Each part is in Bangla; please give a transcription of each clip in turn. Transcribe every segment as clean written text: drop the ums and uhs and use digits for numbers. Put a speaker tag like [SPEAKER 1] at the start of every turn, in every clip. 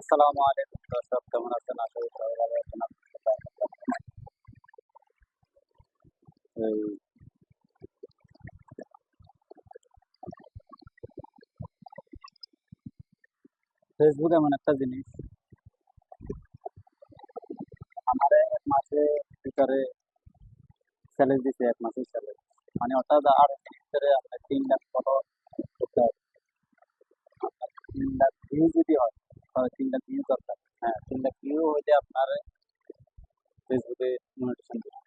[SPEAKER 1] আসসালামু আলাইকুম দর্শক, কেমন আছেন? আশা করি সবাই ভালো আছেন। এই ফেসবুক এমন একটা জিনিস, আমার এক মাসে ভিতরে চ্যালেঞ্জ দিচ্ছে, এক মাসের চ্যালেঞ্জ। মানে অর্থাৎ আর ভিতরে আপনার 3 লাখ ফলো করতে হবে। আপনার 3 লাখ ভিউ যদি হয়, তাহলে 3 লাখ ভিউ দরকার। হ্যাঁ, 3 লাখ ভিউ হইলে আপনার ফেসবুকে মনিটেশন দিবে।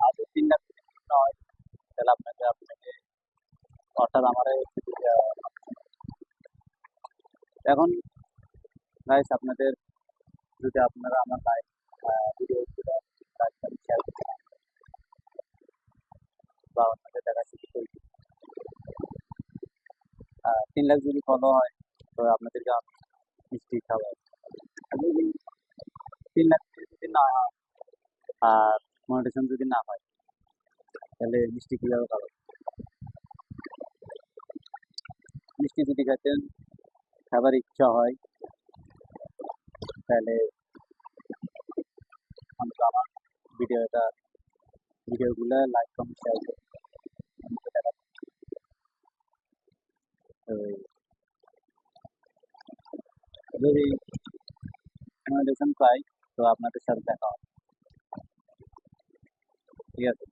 [SPEAKER 1] আগে 3 লাখ যদি view না হয়, তাহলে আপনাকে অর্থাৎ আমার এখন গাইস, আপনাদের যদি আপনারা আমার লাইভ ভিডিওগুলো লাইক করেন, শেয়ার করেন বা অন্যদের দেখা শুরু করি, 3 লাখ যদি ফলো হয়, তো আপনাদেরকে আমি মিষ্টি খাবো। আর যদি 3 লাখ যদি না হয় আর মনিটেশন যদি না হয়, তাহলে মিষ্টি কীভাবে খাবো? মিষ্টি যদি খেতেন খাবার ইচ্ছা হয়, তাহলে অন্তত আমার ভিডিওটা ভিডিওগুলো লাইক কমেন্ট শেয়ার করে অন্যকে দেখাবেন। তো যদি মনিটেশন পাই, তো আপনাদের সাথে দেখা হবে। ঠিক আছে?